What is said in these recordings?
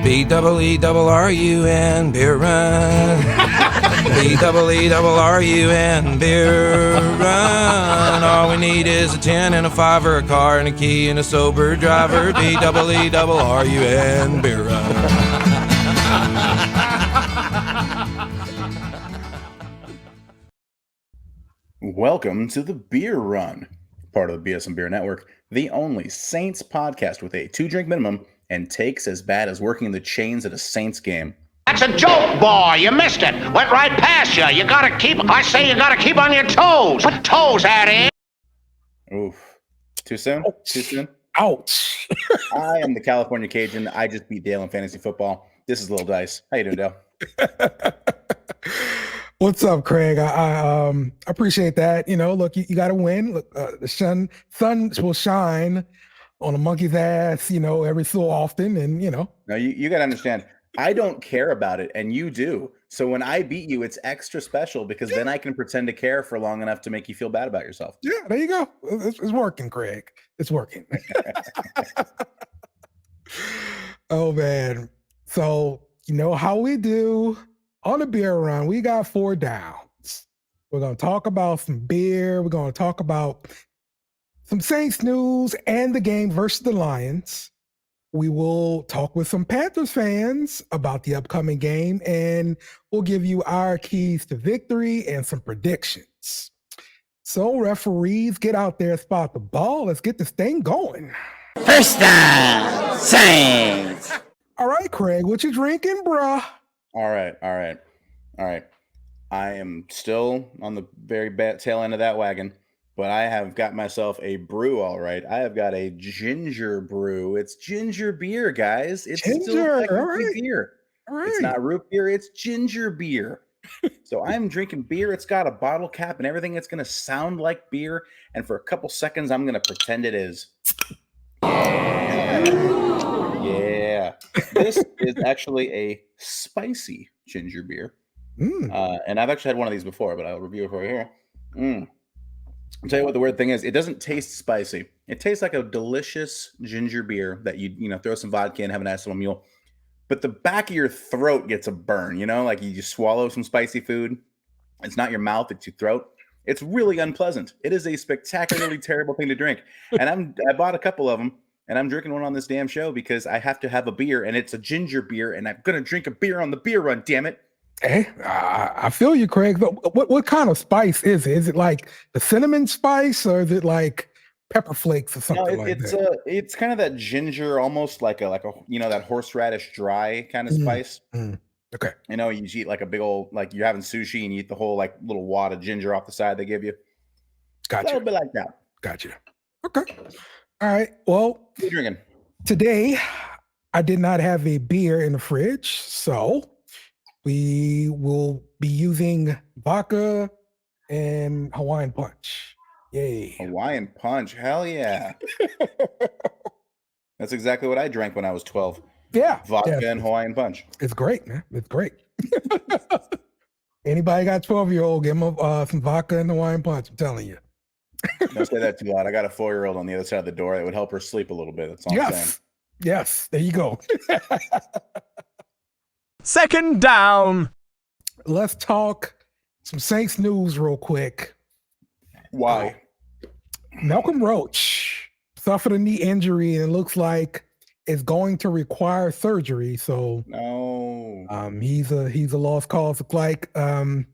B-double-E-double-R-U-N, beer run. B-double-E-double-R-U-N, beer run. All we need is a 10 and a 5 or a car and a key and a sober driver. B-double-E-double-R-U-N, beer run. Welcome to the Beer Run, part of the BS and Beer Network, the only Saints podcast with a 2-drink minimum and takes as bad as working the chains at a Saints game. That's a joke, boy. You missed it. Went right past you. You gotta keep on your toes. Put toes at it. Oof. Too soon? Too soon? Ouch. I am the California Cajun. I just beat Dale in fantasy football. This is Little Dice. How you doing, Dale? What's up, Craig? I appreciate that. You know, look, you got to win. Look, the sun will shine on a monkey's ass, you know, every so often. And, you know. No, you got to understand, I don't care about it, and you do. So when I beat you, it's extra special because then I can pretend to care for long enough to make you feel bad about yourself. Yeah, there you go. It's working, Craig. It's working. Oh, man. So, you know how we do. On the beer run, we got 4 downs. We're going to talk about some beer. We're going to talk about some Saints news and the game versus the Lions. We will talk with some Panthers fans about the upcoming game, and we'll give you our keys to victory and some predictions. So, referees, get out there, spot the ball. Let's get this thing going. First down, Saints. All right, Craig, what you drinking, bruh? All right. I am still on the very bad tail end of that wagon, but I have got myself a brew, all right. I have got a ginger brew. It's ginger beer, guys. It's still technically beer. All right. It's not root beer, it's ginger beer. So I'm drinking beer. It's got a bottle cap and everything. It's going to sound like beer, and for a couple seconds, I'm going to pretend it is. Yeah. This is actually a spicy ginger beer. And I've actually had one of these before, but I'll review it for you here. I'll tell you what the weird thing is. It doesn't taste spicy. It tastes like a delicious ginger beer that you throw some vodka in, have a nice little meal. But the back of your throat gets a burn, like you just swallow some spicy food. It's not your mouth, it's your throat. It's really unpleasant. It is a spectacularly terrible thing to drink. And I bought a couple of them. And I'm drinking one on this damn show because I have to have a beer, and it's a ginger beer, and I'm going to drink a beer on the beer run, damn it. Hey, I feel you, Craig. But what kind of spice is it? Is it like the cinnamon spice, or is it like pepper flakes or something that? It's kind of that ginger, almost like a that horseradish dry kind of spice. Okay. You eat like a big old, like you're having sushi and you eat the whole like little wad of ginger off the side they give you. Gotcha. A little bit like that. Gotcha. Okay. All right. Well, what are you drinking? Today, I did not have a beer in the fridge, so we will be using vodka and Hawaiian punch. Yay. Hawaiian punch. Hell yeah. That's exactly what I drank when I was 12. Yeah. Vodka and Hawaiian punch. It's great, man. It's great. Anybody got 12-year-old, give them some vodka and Hawaiian punch. I'm telling you. Don't say that too loud. I got a 4-year-old on the other side of the door that would help her sleep a little bit. That's all I'm saying. Yes. There you go. Second down. Let's talk some Saints news real quick. Why? Malcolm Roach suffered a knee injury and it looks like it's going to require surgery. So no, he's a lost cause. Looks like probably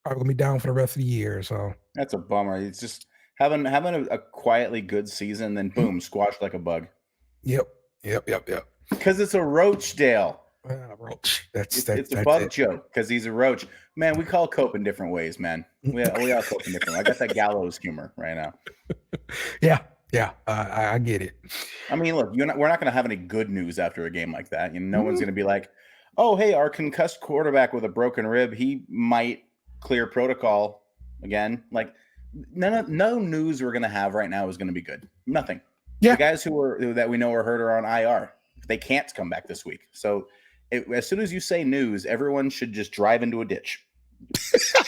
gonna be down for the rest of the year. So that's a bummer. It's just having a quietly good season, then boom, squashed like a bug. Yep. Because it's a roach, Dale. Roach. It's a bug joke because he's a roach. Man, we call cope in different ways, man. We all cope in different ways. I got that gallows humor right now. Yeah. I get it. I mean, look, we're not going to have any good news after a game like that. No one's going to be like, oh, hey, our concussed quarterback with a broken rib, he might clear protocol again. Like, no news we're going to have right now is going to be good. Nothing. Yeah. The guys that we know are hurt are on IR. They can't come back this week. So as soon as you say news, everyone should just drive into a ditch.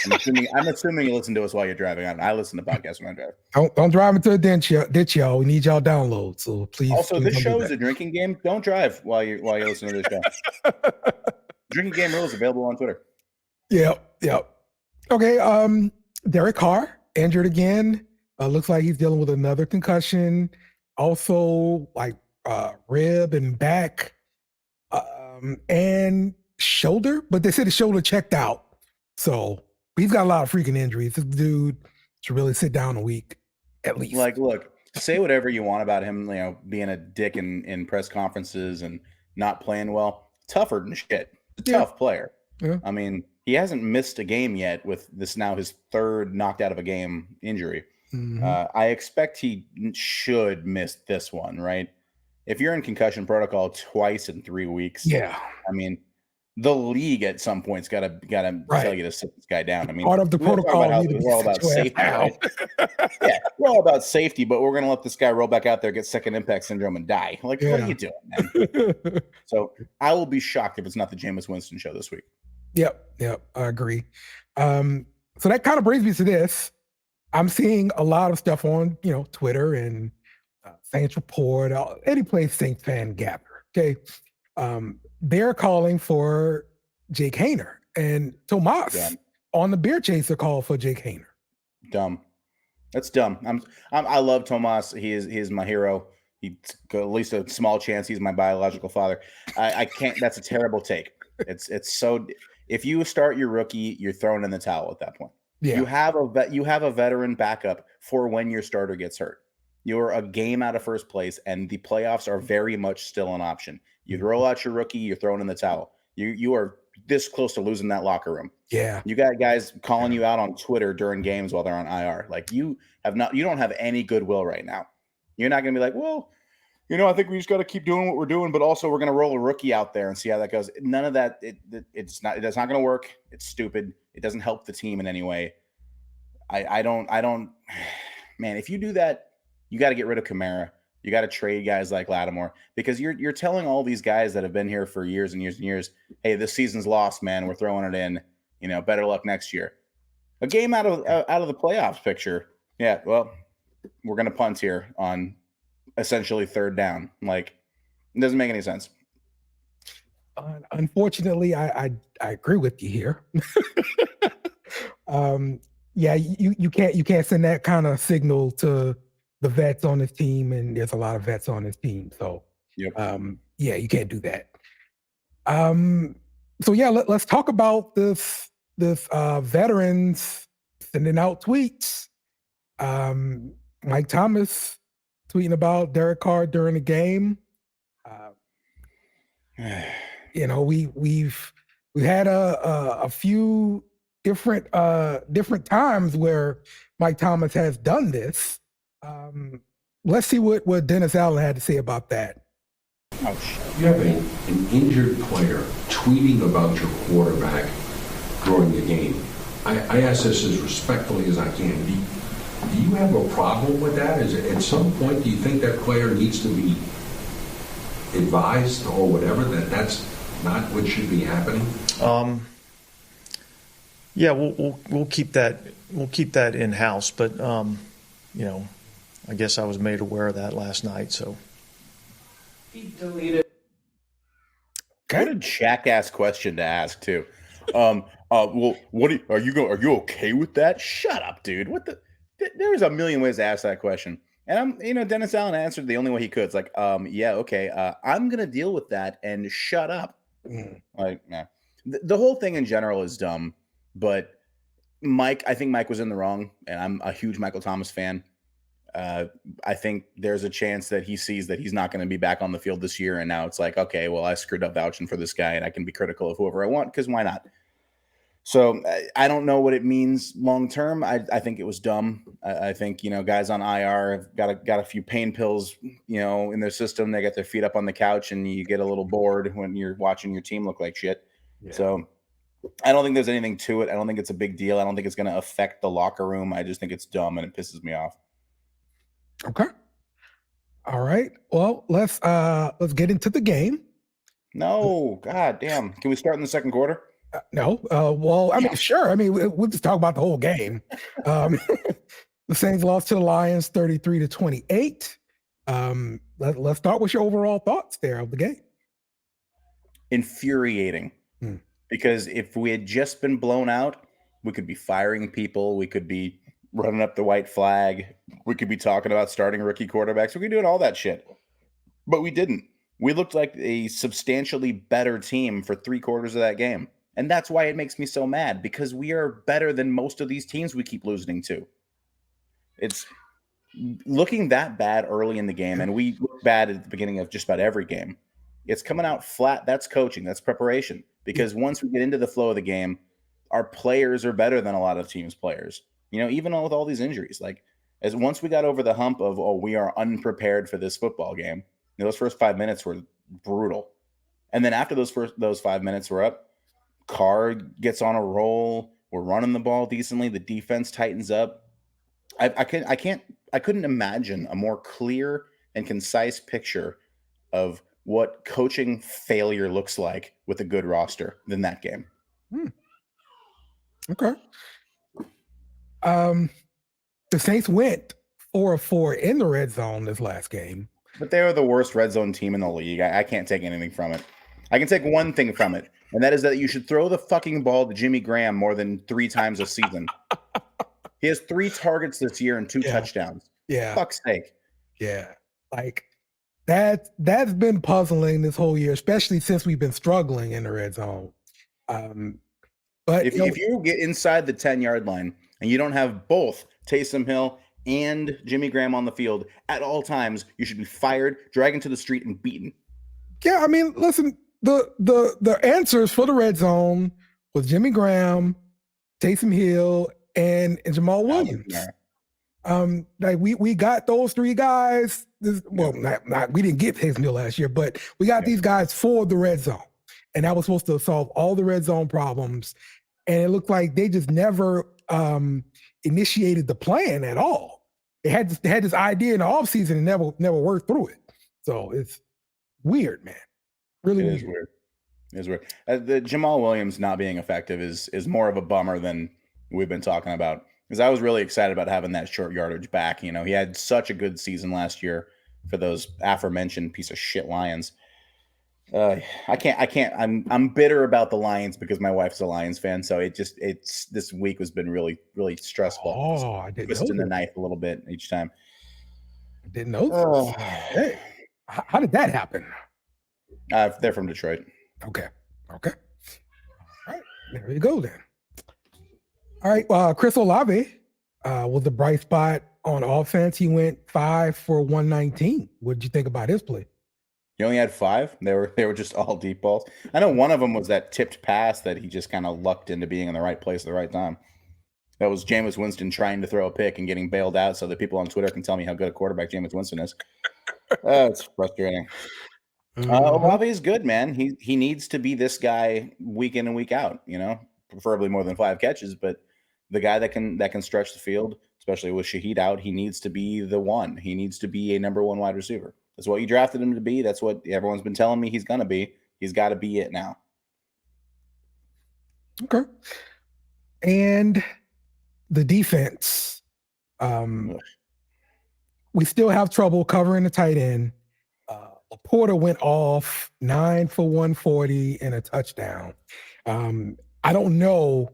I'm assuming you listen to us while you're driving. I listen to podcasts when I drive. Don't drive into a ditch, y'all. We need y'all download. So please. Also, please this don't do show is that. a drinking game. Don't drive while you listen to this show. Drinking game rules available on Twitter. Yep. Okay. Derek Carr injured again. Looks like he's dealing with another concussion. Also, like rib and back, and shoulder. But they said his shoulder checked out. So he's got a lot of freaking injuries. This dude should really sit down a week at least. Like, look, say whatever you want about him, being a dick in press conferences and not playing well. Tougher than shit. A tough player. Yeah. I mean, he hasn't missed a game yet with this now his third knocked out of a game injury. Mhm. I expect he should miss this one, right? If you're in concussion protocol twice in 3 weeks, Yeah. I mean, the league at some point's got to tell you to sit this guy down. I mean, Part of the protocol. We're all about safety, right? Yeah, we're all about safety, but we're going to let this guy roll back out there, get second impact syndrome, and die. Like, what are you doing, man? So I will be shocked if it's not the Jameis Winston show this week. Yep. I agree. So that kind of brings me to this. I'm seeing a lot of stuff on, Twitter and Saints Report, any place Saints fan gather. Okay. They're calling for Jake Haener, and Tomas on the Beer Chaser call for Jake Haener. Dumb. That's dumb. I love Tomas. He is my hero. He's got at least a small chance he's my biological father. I can't. That's a terrible take. It's so. If you start your rookie, you're throwing in the towel at that point. Yeah. You have a veteran backup for when your starter gets hurt. You're a game out of first place, and the playoffs are very much still an option. You roll out your rookie, you're throwing in the towel. You are this close to losing that locker room. Yeah. You got guys calling you out on Twitter during games while they're on IR. Like you don't have any goodwill right now. You're not going to be like, well, I think we just got to keep doing what we're doing, but also we're going to roll a rookie out there and see how that goes. None of that. It's not going to work. It's stupid. It doesn't help the team in any way. I don't, man, if you do that, you got to get rid of Kamara. You got to trade guys like Lattimore, because you're telling all these guys that have been here for years and years and years, hey, this season's lost, man. We're throwing it in. Better luck next year. A game out of the playoffs picture. Yeah, well, we're gonna punt here on essentially third down. Like, it doesn't make any sense. Unfortunately, I agree with you here. Yeah, you can't send that kind of signal to the vets on his team, and there's a lot of vets on his team. So, Yep. Yeah, you can't do that. So yeah, let's talk about this veterans sending out tweets. Mike Thomas tweeting about Derek Carr during the game. We've had a few different times where Mike Thomas has done this. Let's see what Dennis Allen had to say about that. You have an injured player tweeting about your quarterback during the game. I ask this as respectfully as I can. Do you have a problem with that? At some point, do you think that player needs to be advised or whatever that that's not what should be happening? Yeah, we'll keep that in house, but I guess I was made aware of that last night. So He deleted. What a jackass question to ask too. Well, are you okay with that? Shut up, dude. There's a million ways to ask that question. And Dennis Allen answered the only way he could. It's like, yeah, okay. I'm going to deal with that and shut up. Like, nah. The whole thing in general is dumb, but I think Mike was in the wrong, and I'm a huge Michael Thomas fan. I think there's a chance that he sees that he's not going to be back on the field this year. And now it's like, okay, well, I screwed up vouching for this guy, and I can be critical of whoever I want, because why not? So I don't know what it means long-term. I think it was dumb. I think, guys on IR have got a few pain pills, in their system. They get their feet up on the couch, and you get a little bored when you're watching your team look like shit. Yeah. So I don't think there's anything to it. I don't think it's a big deal. I don't think it's going to affect the locker room. I just think it's dumb, and it pisses me off. Okay. All right. Well, let's get into the game. No, god damn. Can we start in the second quarter? No. Well, I mean, sure. I mean, we'll just talk about the whole game. The Saints lost to the Lions 33-28. Let's start with your overall thoughts there of the game. Infuriating. Because if we had just been blown out, we could be firing people. We could be running up the white flag. We could be talking about starting rookie quarterbacks. We could be doing all that shit. But we didn't. We looked like a substantially better team for 3/4 of that game. And that's why it makes me so mad, because we are better than most of these teams we keep losing to. It's looking that bad early in the game, and we look bad at the beginning of just about every game. It's coming out flat. That's coaching. That's preparation. Because once we get into the flow of the game, our players are better than a lot of teams' players. You know, even with all these injuries, like as once we got over the hump of, oh, we are unprepared for this football game, those first 5 minutes were brutal. And then after those 5 minutes were up, Carr gets on a roll. We're running the ball decently. The defense tightens up. I couldn't imagine a more clear and concise picture of what coaching failure looks like with a good roster than that game. Okay. The Saints went 4-4 in the red zone this last game. But they are the worst red zone team in the league. I can't take anything from it. I can take one thing from it, and that is that you should throw the fucking ball to Jimmy Graham more than 3 times a season. He has 3 targets this year and 2 touchdowns. Yeah. Fuck's sake. Yeah. Like that's been puzzling this whole year, especially since we've been struggling in the red zone. But if you get inside the 10-yard line and you don't have both Taysom Hill and Jimmy Graham on the field at all times, you should be fired, dragged to the street, and beaten. Yeah, I mean, listen, the answers for the red zone was Jimmy Graham, Taysom Hill, and Jamal Williams. Like we got those 3 guys. We didn't get Taysom Hill last year, but we got these guys for the red zone, and that was supposed to solve all the red zone problems. And it looked like they just never initiated the plan at all. They had this idea in the offseason and never worked through it. So it's weird, man. Really It is weird. It is weird. The Jamal Williams not being effective is more of a bummer than we've been talking about. Because I was really excited about having that short yardage back. You know, he had such a good season last year for those aforementioned piece of shit Lions. I can't. I'm bitter about the Lions because my wife's a Lions fan. So it's this week has been really, really stressful. Oh, I didn't know. Twisting the knife a little bit each time. I didn't know. Oh. Hey, how did that happen? They're from Detroit. Okay. All right. There you go then. All right. Chris Olave was the bright spot on offense. He went 5 for 119. What did you think about his play? He only had 5. They were just all deep balls. I know one of them was that tipped pass that he just kind of lucked into being in the right place at the right time. That was Jameis Winston trying to throw a pick and getting bailed out so that people on Twitter can tell me how good a quarterback Jameis Winston is. It's frustrating. Olave is good, man. He needs to be this guy week in and week out, you know, preferably more than 5 catches, but the guy that can stretch the field, especially with Shaheed out, he needs to be the one. He needs to be a number 1 wide receiver. That's what you drafted him to be. That's what everyone's been telling me he's going to be. He's got to be it now. Okay. And the defense. We still have trouble covering the tight end. Laporta went off 9 for 140 and a touchdown. I don't know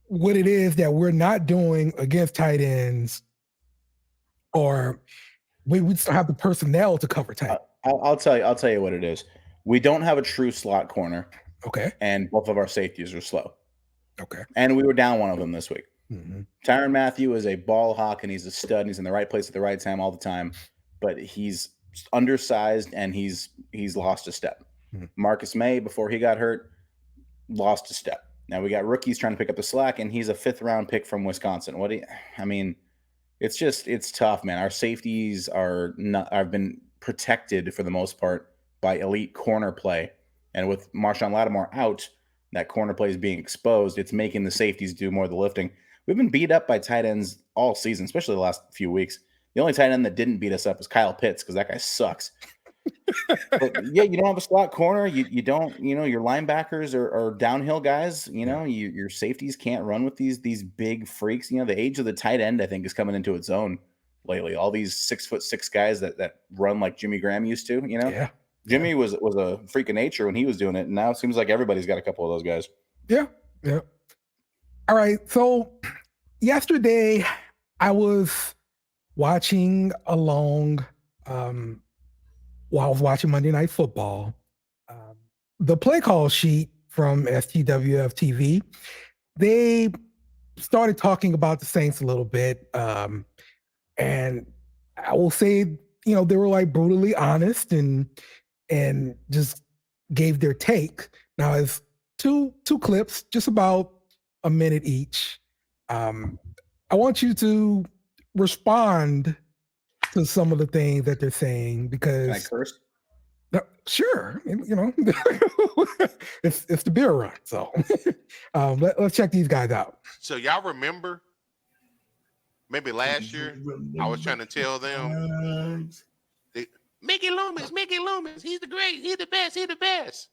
what it is that we're not doing against tight ends, or we just don't have the personnel to cover tight. I'll tell you what it is. We don't have a true slot corner. Okay. And both of our safeties are slow. Okay. And we were down one of them this week. Mm-hmm. Tyrann Mathieu is a ball hawk, and he's a stud, and he's in the right place at the right time all the time. But he's undersized, and he's lost a step. Mm-hmm. Marcus May, before he got hurt, lost a step. Now we got rookies trying to pick up the slack, and he's a 5th-round pick from Wisconsin. It's tough, man. Our safeties have been protected for the most part by elite corner play. And with Marshawn Lattimore out, that corner play is being exposed. It's making the safeties do more of the lifting. We've been beat up by tight ends all season, especially the last few weeks. The only tight end that didn't beat us up was Kyle Pitts because that guy sucks. But yeah, you don't have a slot corner. You don't. Your linebackers are downhill guys. Your safeties can't run with these big freaks. The age of the tight end, I think, is coming into its own lately. All these 6'6" guys that run like Jimmy Graham used to. Yeah. Jimmy was a freak of nature when he was doing it, and now it seems like everybody's got a couple of those guys. Yeah. All right. So yesterday I was watching along while I was watching Monday Night Football. The play call sheet from STWF TV, they started talking about the Saints a little bit. And I will say, they were like brutally honest and just gave their take. Now it's two clips, just about a minute each. I want you to respond to some of the things that they're saying because. Can I curse? No, sure, it's the beer run. So let's check these guys out. So y'all remember? Maybe last year, I was trying to tell them, Mickey Loomis, he's the best.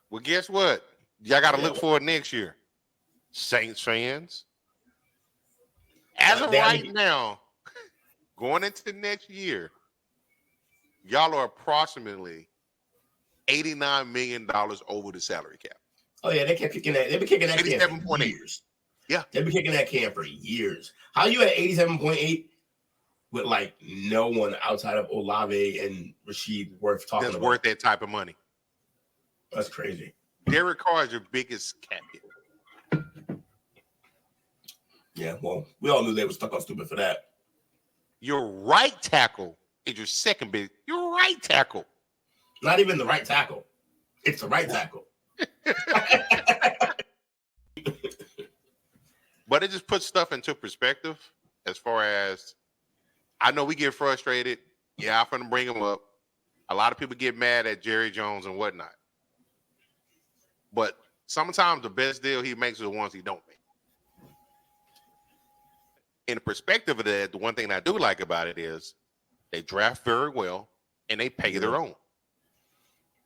Well, guess what? Y'all got to look for it next year. Saints fans. As of right now, going into next year, y'all are approximately $89 million over the salary cap. Oh, yeah, they kept kicking that. They've been kicking that can for years. Yeah. They've been kicking that can for years. How you at 87.8 with like no one outside of Olave and Rashid worth talking That's about? worth that type of money. That's crazy. Derek Carr is your biggest cap hit. Yeah, well, we all knew they were stuck on stupid for that. Your right tackle is your second big. Your right tackle. Not even the right tackle. It's the right tackle. But it just puts stuff into perspective as far as I know we get frustrated. Yeah, I'm going to bring him up. A lot of people get mad at Jerry Jones and whatnot. But sometimes the best deal he makes are the ones he don't make. In the perspective of that, the one thing I do like about it is they draft very well and they pay their own.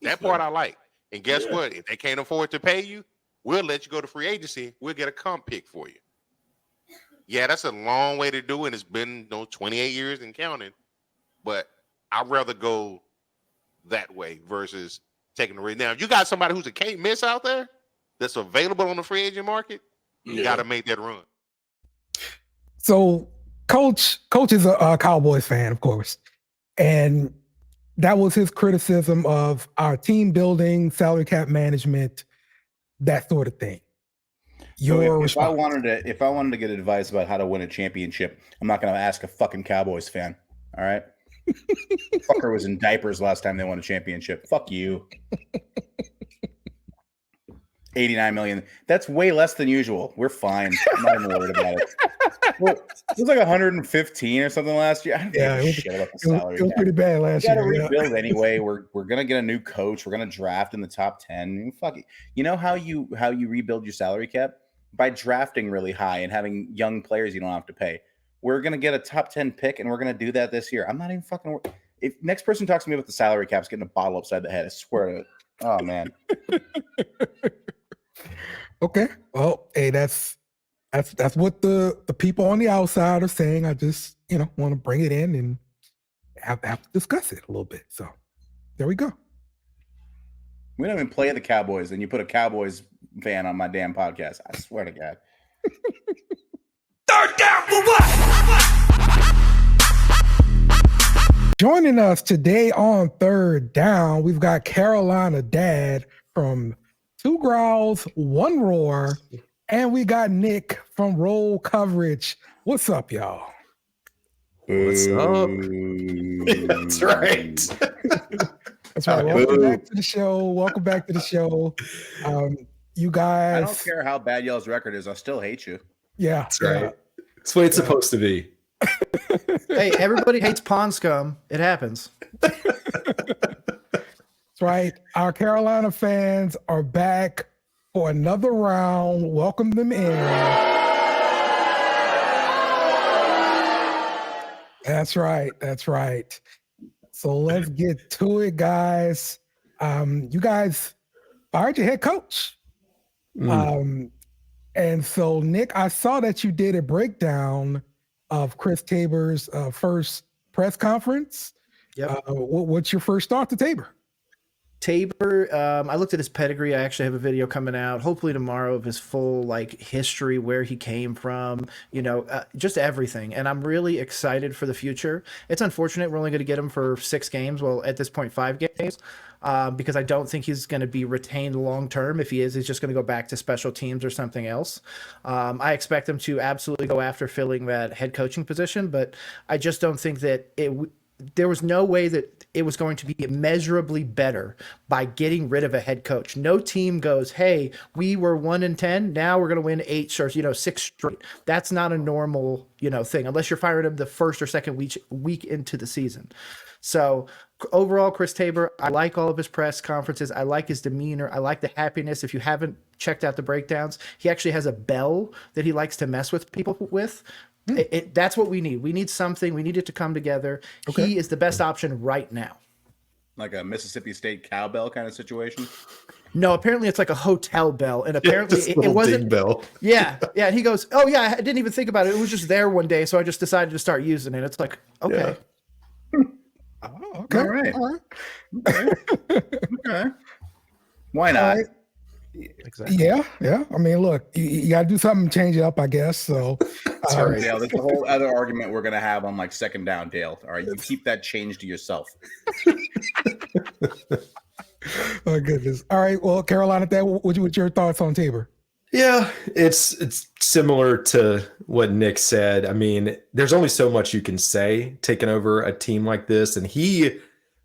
That part I like. And guess what? If they can't afford to pay you, we'll let you go to free agency. We'll get a comp pick for you. Yeah, that's a long way to do it. It's been 28 years and counting. But I'd rather go that way versus taking the risk. Now, if you got somebody who's a can't miss out there that's available on the free agent market, you got to make that run. So Coach is a Cowboys fan, of course. And that was his criticism of our team building, salary cap management, that sort of thing. If I wanted to get advice about how to win a championship, I'm not going to ask a fucking Cowboys fan. All right. Fucker was in diapers last time they won a championship. Fuck you. 89 million. That's way less than usual. We're fine. I'm not even worried about it. Well, it was like 115 or something last year. I don't give a shit about the salary. It was pretty bad last year. We got to rebuild anyway. We're gonna get a new coach. We're gonna draft in the top 10. Fuck it. You know how you rebuild your salary cap? By drafting really high and having young players you don't have to pay. We're gonna get a top 10 pick, and we're gonna do that this year. I'm not even fucking. If next person talks to me about the salary cap's getting a bottle upside the head, I swear to it. Oh man. Okay. Well, hey, that's what the people on the outside are saying. I just, want to bring it in and have to discuss it a little bit. So there we go. We don't even play the Cowboys, and you put a Cowboys fan on my damn podcast. I swear to God. Third down for what? Joining us today on Third Down, we've got Carolina Dad from Two Growls, One Roar, and we got Nick from Roll Coverage. What's up, y'all? What's up? That's right. That's right. Welcome back to the show. You guys. I don't care how bad y'all's record is. I still hate you. Yeah. That's right. That's the way it's supposed to be. Hey, everybody hates pond scum. It happens. That's right. Our Carolina fans are back for another round. Welcome them in. That's right. So let's get to it, guys. You guys fired your head coach. And so, Nick, I saw that you did a breakdown of Chris Tabor's first press conference. Yep. What's your first thought to Tabor? Tabor, I looked at his pedigree. I actually have a video coming out, hopefully tomorrow, of his full history, where he came from, just everything. And I'm really excited for the future. It's unfortunate we're only going to get him for 6 games. Well, at this point, 5 games, because I don't think he's going to be retained long term. If he is, he's just going to go back to special teams or something else. I expect him to absolutely go after filling that head coaching position, but I just don't think that there was no way that it was going to be immeasurably better by getting rid of a head coach. No team goes, hey, we were 1-10. Now we're going to win 8 or 6 straight. That's not a normal, thing, unless you're firing him the first or second week into the season. So overall, Chris Tabor, I like all of his press conferences. I like his demeanor. I like the happiness. If you haven't checked out the breakdowns, he actually has a bell that he likes to mess with people with. That's what we need. We need something. We need it to come together. Okay. He is the best option right now. Like a Mississippi State cowbell kind of situation? No, apparently it's like a hotel bell, and apparently it wasn't bell. Yeah. And he goes, "Oh yeah, I didn't even think about it. It was just there one day, so I just decided to start using it." It's like, okay. Yeah. Oh, okay. All right. Okay. Why not? Exactly. Yeah. I mean, look, you got to do something, change it up, I guess. So, Dale, there's a whole other argument we're gonna have on second down, Dale. All right, you keep that change to yourself. Oh goodness. All right. Well, Carolina, what's your thoughts on Tabor? Yeah, it's similar to what Nick said. I mean, there's only so much you can say taking over a team like this, and he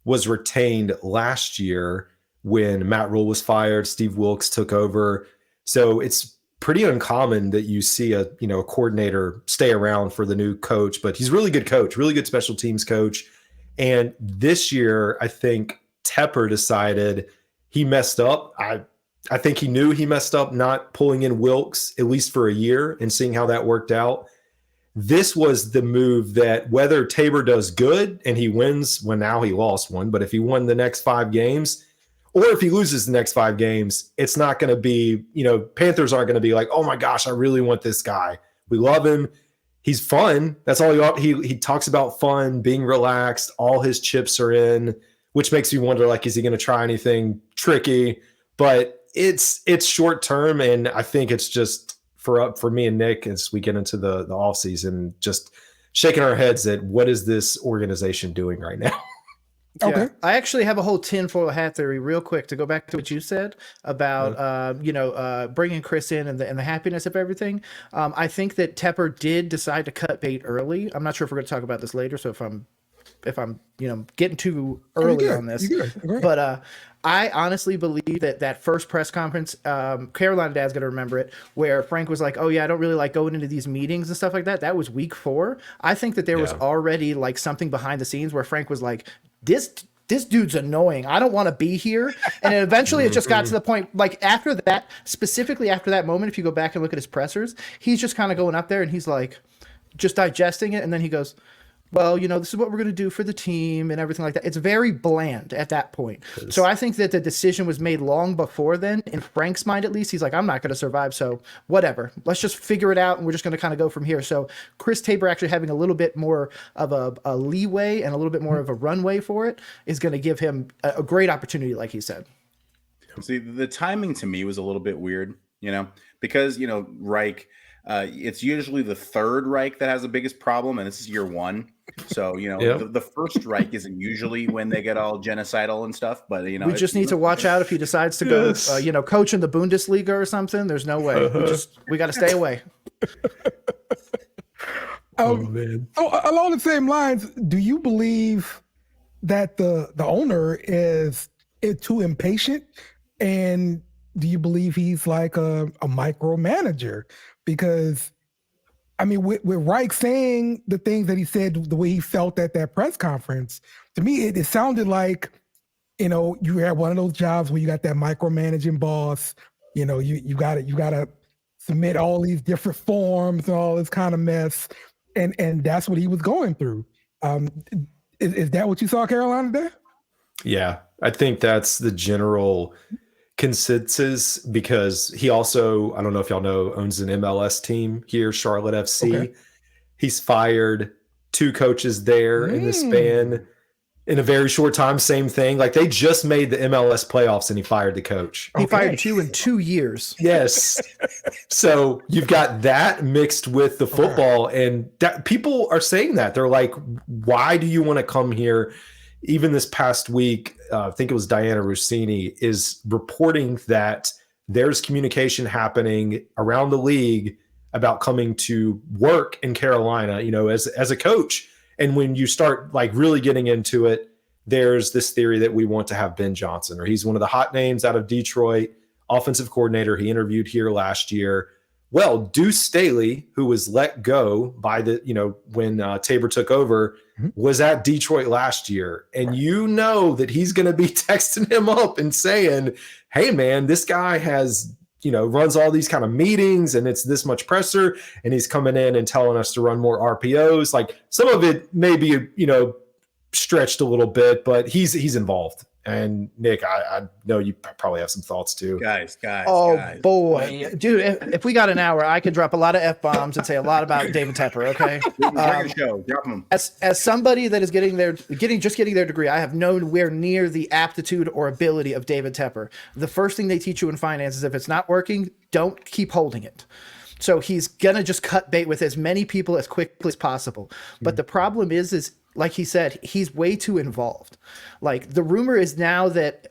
was retained last year when Matt Rule was fired. Steve Wilkes took over, so it's pretty uncommon that you see a coordinator stay around for the new coach. But he's a really good coach, really good special teams coach. And this year, I think Tepper decided he messed up. I think he knew he messed up not pulling in Wilkes, at least for a year, and seeing how that worked out. This was the move that whether Tabor does good and he wins, well, now he lost one, but if he won the next 5 games, or if he loses the next 5 games, it's not going to be, Panthers aren't going to be like, oh my gosh, I really want this guy. We love him. He's fun. That's all he talks about, fun, being relaxed. All his chips are in, which makes me wonder, is he going to try anything tricky? But it's short term, and I think it's just for me and Nick as we get into the off season, just shaking our heads at what is this organization doing right now. Okay. Yeah. I actually have a whole tinfoil hat theory real quick to go back to what you said about, bringing Chris in and the happiness of everything. I think that Tepper did decide to cut bait early. I'm not sure if we're going to talk about this later. So if I'm getting too early on this, but I honestly believe that first press conference, Carolina Dad's going to remember it, where Frank was like, oh yeah, I don't really like going into these meetings and stuff like that. That was week 4. I think that there was already something behind the scenes where Frank was like, this dude's annoying. I don't want to be here. And then eventually it just got to the point, after that, specifically after that moment, if you go back and look at his pressers, he's just kind of going up there and he's just digesting it. And then he goes, well, this is what we're going to do for the team and everything like that. It's very bland at that point. So I think that the decision was made long before then. In Frank's mind, at least, he's like, I'm not going to survive. So whatever, let's just figure it out. And we're just going to kind of go from here. So Chris Tabor actually having a little bit more of a leeway and a little bit more of a runway for it is going to give him a great opportunity, like he said. See, the timing to me was a little bit weird, because, Reich, it's usually the third Reich that has the biggest problem, and this is year 1. So, the first Reich isn't usually when they get all genocidal and stuff, but, we just need to watch out if he decides to go, coach in the Bundesliga or something. There's no way. We got to stay away. Man. So along the same lines, do you believe that the owner is too impatient? And do you believe he's like a micromanager? Because, I mean, with Reich saying the things that he said, the way he felt at that press conference, to me, it sounded like, you had one of those jobs where you got that micromanaging boss, you got to submit all these different forms and all this kind of mess. And that's what he was going through. Is that what you saw Carolina do? Yeah, I think that's the general consensus because he also, I don't know if y'all know, owns an MLS team here, Charlotte FC. Okay. He's fired 2 coaches there in the span in a very short time. Same thing. Like they just made the MLS playoffs and he fired the coach. He fired 2 in 2 years. Yes. So you've got that mixed with the football, and that people are saying that they're like, why do you want to come here? Even this past week, I think it was Diana Rossini is reporting that there's communication happening around the league about coming to work in Carolina, as a coach. And when you start like really getting into it, there's this theory that we want to have Ben Johnson, or he's one of the hot names out of Detroit, offensive coordinator. He interviewed here last year. Well, Deuce Staley, who was let go by when Tabor took over, was at Detroit last year. And that he's going to be texting him up and saying, hey, man, this guy has, runs all these kind of meetings and it's this much pressure. And he's coming in and telling us to run more RPOs. Like some of it may be, stretched a little bit, but he's involved. And Nick, I know you probably have some thoughts too. Guys. Boy, dude, if we got an hour, I could drop a lot of F-bombs and say a lot about David Tepper. Okay. Bring the show. Drop them. As somebody that is getting their degree, I have nowhere near the aptitude or ability of David Tepper. The first thing they teach you in finance is if it's not working, don't keep holding it. So he's going to just cut bait with as many people as quickly as possible. But the problem is like he said, he's way too involved. Like the rumor is now that,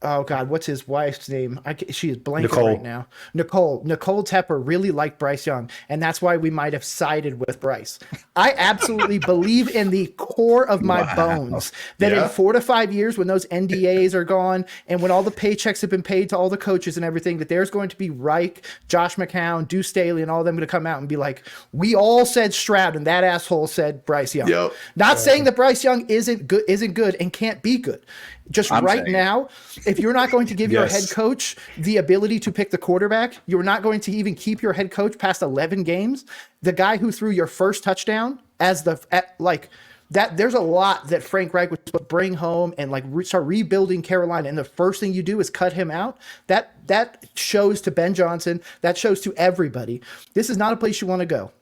oh God, what's his wife's name? She is blanking right now. Nicole Tepper really liked Bryce Young, and that's why we might have sided with Bryce. I absolutely believe in the core of my bones that in 4 to 5 years, when those NDAs are gone and when all the paychecks have been paid to all the coaches and everything, that there's going to be Reich, Josh McCown, Deuce Staley, and all of them going to come out and be like, we all said Stroud, and that asshole said Bryce Young. Yep. Not saying that Bryce Young isn't good and can't be good. Just right now, if you're not going to give your head coach the ability to pick the quarterback, you're not going to even keep your head coach past 11 games. The guy who threw your first touchdown there's a lot that Frank Reich was supposed to bring home and start rebuilding Carolina. And the first thing you do is cut him out. That shows to Ben Johnson. That shows to everybody. This is not a place you want to go.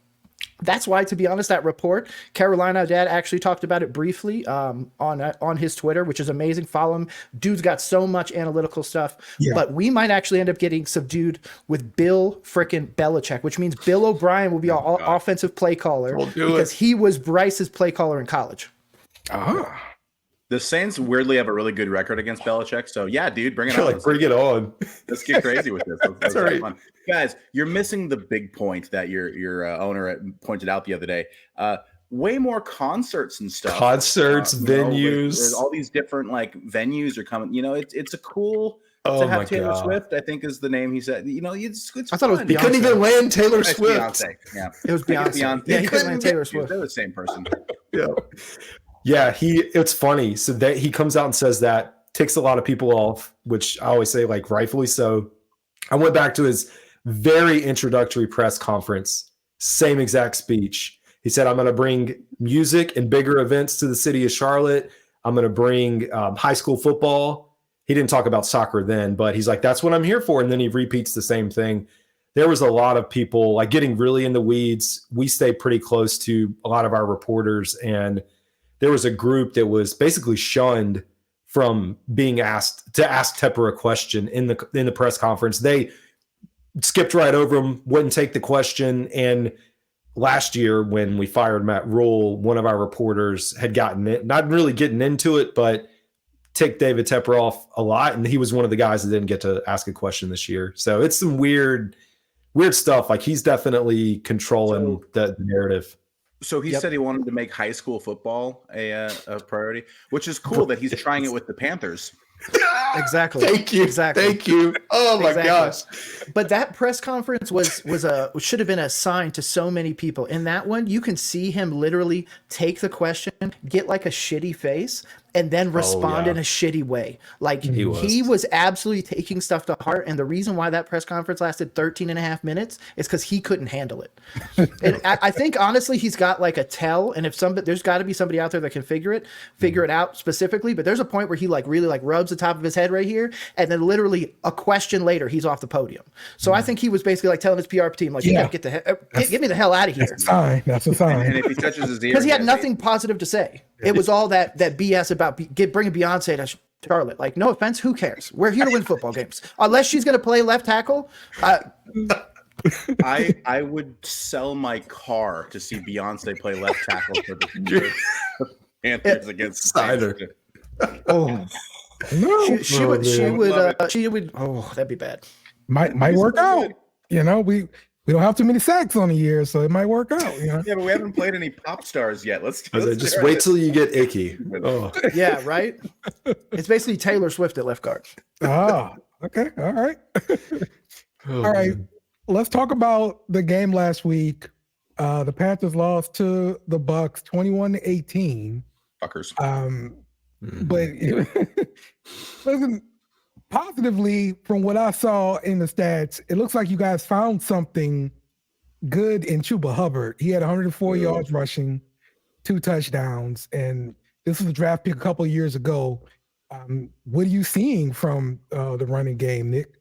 That's why, to be honest, that report, Carolina Dad actually talked about it briefly on his Twitter, which is amazing. Follow him. Dude's got so much analytical stuff. Yeah. But we might actually end up getting subdued with Bill frickin' Belichick, which means Bill O'Brien will be our offensive play caller because he was Bryce's play caller in college. The Saints weirdly have a really good record against Belichick. So, yeah, dude, bring it on. Bring it on. Let's get crazy with this. Let's have fun. Guys, you're missing the big point that your owner pointed out the other day. Way more concerts and stuff. Venues. There's all these different venues are coming. It's a cool to have Taylor Swift, I think is the name he said. It's I thought it was Beyonce. He couldn't even land Taylor Swift. Beyonce. Yeah. It was Beyonce. Yeah, he couldn't land Taylor Swift. They're the same person. Yeah. Yeah, it's funny. So that he comes out and says that, ticks a lot of people off, which I always say, rightfully so. I went back to his very introductory press conference, same exact speech. He said, I'm going to bring music and bigger events to the city of Charlotte. I'm going to bring high school football. He didn't talk about soccer then, but he's like, that's what I'm here for. And then he repeats the same thing. There was a lot of people getting really in the weeds. We stay pretty close to a lot of our reporters, and there was a group that was basically shunned from being asked to ask Tepper a question in the press conference. They skipped right over him, wouldn't take the question. And last year when we fired Matt Rule, one of our reporters had gotten it, not really getting into it, but ticked David Tepper off a lot. And he was one of the guys that didn't get to ask a question this year. So it's some weird stuff. He's definitely controlling the narrative. So he said he wanted to make high school football a priority, which is cool that he's trying it with the Panthers. Exactly. Thank you. Exactly. Thank you. Oh my gosh. But that press conference should have been a sign to so many people. In that one, you can see him literally take the question, get a shitty face, and then respond yeah. in a shitty way. Like He was absolutely taking stuff to heart. And the reason why that press conference lasted 13 and a half minutes is because he couldn't handle it. And I think honestly, he's got like a tell. And if there's got to be somebody out there that can figure it out specifically. But there's a point where he like really like rubs the top of his head right here. And then literally a question later, he's off the podium. So I think he was basically like telling his PR team, like, you gotta get me the hell out of here. That's a sign. That's a sign. And if he touches his ear, Because he had nothing positive to say. It was all that BS about bringing Beyonce to Charlotte. Like, no offense, who cares? We're here to win football games. Unless she's going to play left tackle. I would sell my car to see Beyonce play left tackle for the Panthers against Cider. Oh, no. She would. Oh, that'd be bad. Might work out. You know, we don't have too many sacks on the year, so it might work out. You know? Yeah, but we haven't played any pop stars yet. Let's just wait till you get icky. Oh. Yeah, right. It's basically Taylor Swift at left guard. Ah, okay, all right, all right. Man. Let's talk about the game last week. The Panthers lost to the Bucs 21-18. Fuckers. But listen, positively, from what I saw in the stats, it looks like you guys found something good in Chuba Hubbard. He had 104 yards rushing, 2 touchdowns, and this was a draft pick a couple of years ago. What are you seeing from the running game, Nick?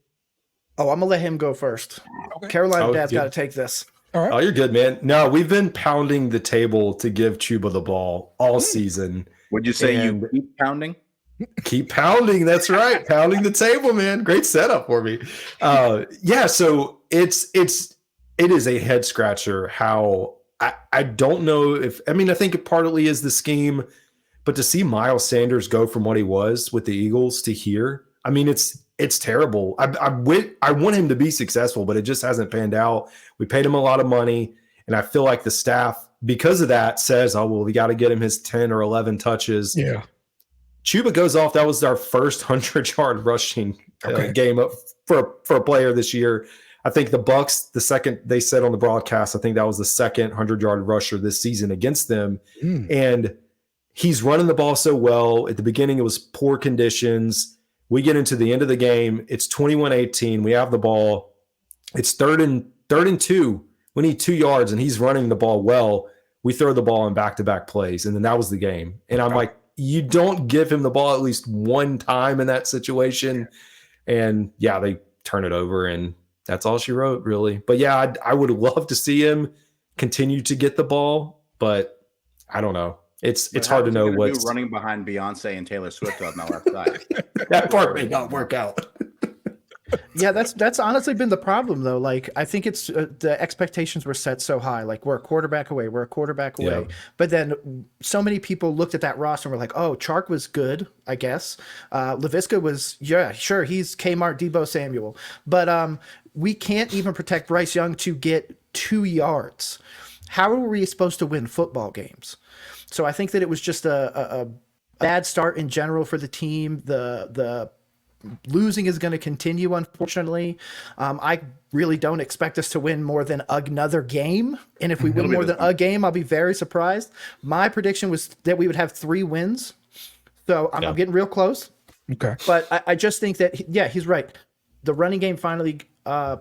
Oh, I'm gonna let him go first. Okay. Carolina Dad's got to take this. All right. Oh, you're good, man. No, we've been pounding the table to give Chuba the ball all season. Would you say you keep pounding? Keep pounding. That's right. Pounding the table, man. Great setup for me. Yeah. So it is a head scratcher how I don't know I think it partly is the scheme, but to see Miles Sanders go from what he was with the Eagles to here, I mean, it's terrible. I want him to be successful, but it just hasn't panned out. We paid him a lot of money, and I feel like the staff, because of that, says, oh, well, we got to get him his 10 or 11 touches. Yeah. Chuba goes off. That was our first 100-yard rushing game for a player this year. I think the Bucs, the second they said on the broadcast, I think that was the second 100-yard rusher this season against them. And he's running the ball so well. At the beginning, it was poor conditions. We get into the end of the game. It's 21-18. We have the ball. It's third and 2. We need 2 yards, and he's running the ball well. We throw the ball in back-to-back plays, and then that was the game. And I'm like, you don't give him the ball at least one time in that situation. And, yeah, they turn it over, and that's all she wrote, really. But, yeah, I would love to see him continue to get the ball, but I don't know. It's hard to know what's running behind Beyonce and Taylor Swift on the left side. That part may not work out. Yeah, that's honestly been the problem, though. Like, I think it's the expectations were set so high. Like, we're a quarterback away. Yeah. But then so many people looked at that roster and were like, oh, Chark was good, I guess. LaVisca was, yeah, sure, he's Kmart Debo Samuel. But we can't even protect Bryce Young to get 2 yards. How are we supposed to win football games? So I think that it was just a bad start in general for the team. The losing is going to continue, unfortunately. I really don't expect us to win more than another game. And if we win more than a game, I'll be very surprised. My prediction was that we would have 3 wins. So I'm getting real close. Okay. But I just think that, yeah, he's right. The running game finally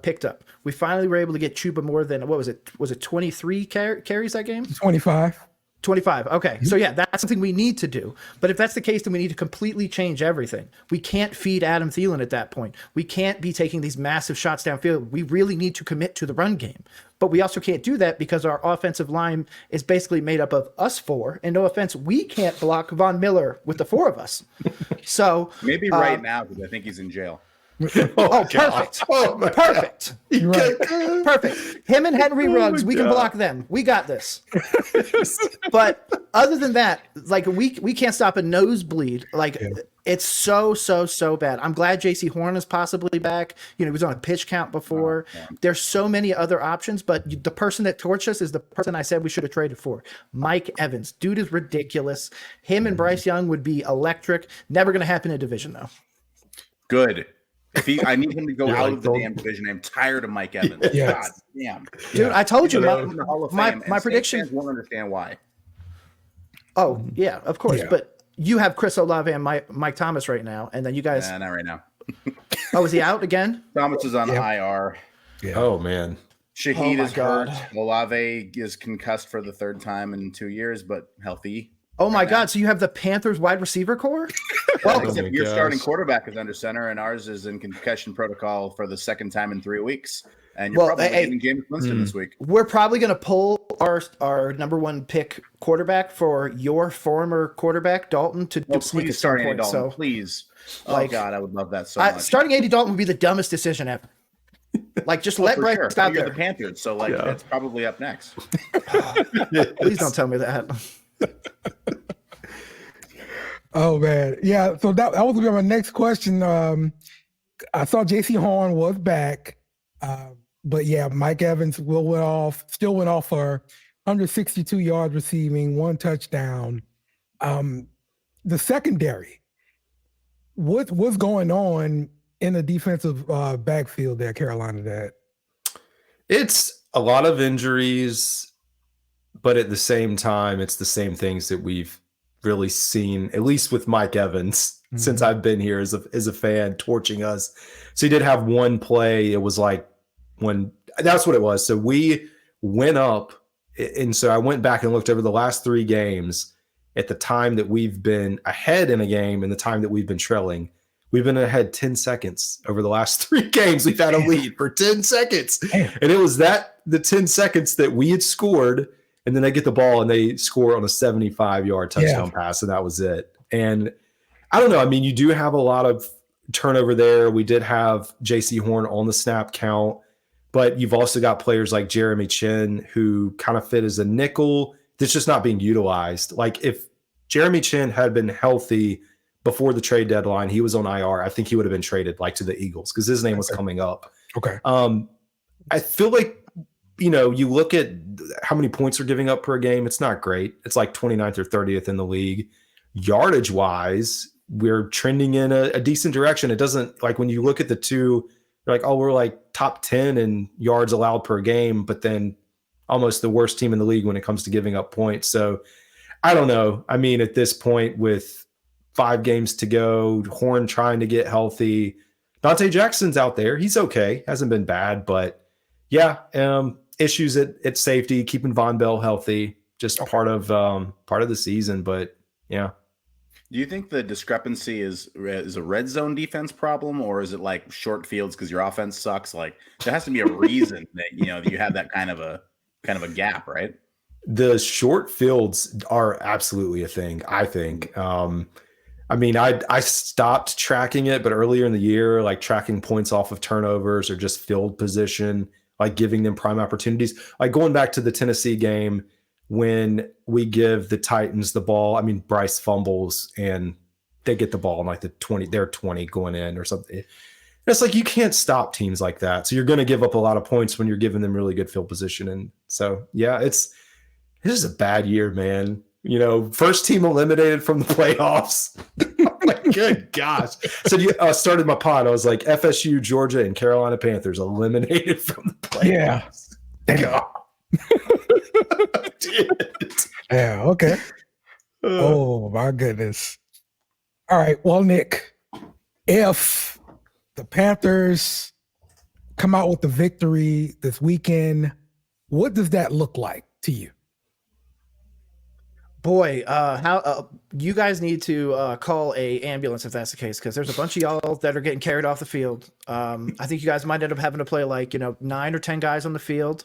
picked up. We finally were able to get Chuba more than, what was it? Was it 23 carries that game? 25. 25. Okay. So yeah, that's something we need to do. But if that's the case, then we need to completely change everything. We can't feed Adam Thielen at that point. We can't be taking these massive shots downfield. We really need to commit to the run game. But we also can't do that because our offensive line is basically made up of us 4. And no offense, we can't block Von Miller with the 4 of us. So maybe right now, because I think he's in jail. Perfect. Perfect. Right. Perfect. Him and Henry Ruggs, we can block them. We got this. But other than that, like we can't stop a nosebleed. Like it's so bad. I'm glad JC Horn is possibly back. You know, he was on a pitch count before. There's so many other options, but the person that torched us is the person I said we should have traded for. Mike Evans. Dude is ridiculous. Him and Bryce Young would be electric. Never going to happen in division though. Good. I need him to go out of the damn division. I'm tired of Mike Evans. God damn. Dude, I told you my prediction won't understand why. Oh, yeah, of course. Yeah. But you have Chris Olave and Mike Thomas right now, and then you guys. Not right now. Oh, is he out again? Thomas is on IR. Yeah. Oh man. Shahid is hurt. Olave is concussed for the third time in 2 years, but healthy. Oh my God! So you have the Panthers wide receiver core? Well, except your starting quarterback is under center, and ours is in concussion protocol for the second time in 3 weeks. And you're probably getting James Winston this week. We're probably going to pull our number one pick quarterback for your former quarterback Dalton to please start Andy Dalton, please. Oh God, I would love that so much. Starting Andy Dalton would be the dumbest decision ever. Like, just let Bryce stop there. The Panthers, so that's probably up next. Please don't tell me that. Oh man, yeah. So that was gonna be my next question. I saw J.C. Horn was back, but yeah, Mike Evans still went off for 162 yards receiving, 1 touchdown. The secondary, what's going on in the defensive backfield there, Carolina? That it's a lot of injuries, but at the same time, it's the same things that we've really seen, at least with Mike Evans, since I've been here as a fan, torching us. So he did have one play. It was like that's what it was. So we went up, and so I went back and looked over the last 3 games at the time that we've been ahead in a game and the time that we've been trailing. We've been ahead 10 seconds over the last 3 games. We've had a lead for 10 seconds. And it was the 10 seconds that we had scored, and then they get the ball and they score on a 75-yard touchdown pass, and that was it. And I don't know. I mean, you do have a lot of turnover there. We did have J.C. Horn on the snap count, but you've also got players like Jeremy Chin who kind of fit as a nickel that's just not being utilized. Like, if Jeremy Chin had been healthy before the trade deadline, he was on IR, I think he would have been traded to the Eagles because his name was coming up. Okay. I feel like, you look at how many points we're giving up per game. It's not great. It's like 29th or 30th in the league. Yardage wise, we're trending in a decent direction. It doesn't, like, when you look at the two, you're like, oh, we're like top 10 in yards allowed per game, but then almost the worst team in the league when it comes to giving up points. So I don't know. I mean, at this point, with 5 games to go, Horn trying to get healthy, Dante Jackson's out there. He's okay. Hasn't been bad, but yeah, issues at safety, keeping Von Bell healthy, just part of the season. But yeah. Do you think the discrepancy is a red zone defense problem, or is it like short fields because your offense sucks? Like, there has to be a reason that you have that kind of a gap, right? The short fields are absolutely a thing, I think. I mean, I stopped tracking it, but earlier in the year, like tracking points off of turnovers or just field position, like giving them prime opportunities. Like going back to the Tennessee game when we give the Titans the ball, I mean, Bryce fumbles and they get the ball in like the 20, they're 20 going in or something. It's like, you can't stop teams like that. So you're going to give up a lot of points when you're giving them really good field position. And so, yeah, this is a bad year, man. First team eliminated from the playoffs. Like, good gosh. So I started my pod. I was like, FSU, Georgia, and Carolina Panthers eliminated from the playoffs. Yeah. Yeah, okay. Oh, my goodness. All right. Well, Nick, if the Panthers come out with the victory this weekend, what does that look like to you? Boy, how you guys need to call a ambulance if that's the case, because there's a bunch of y'all that are getting carried off the field. I think you guys might end up having to play 9 or 10 guys on the field.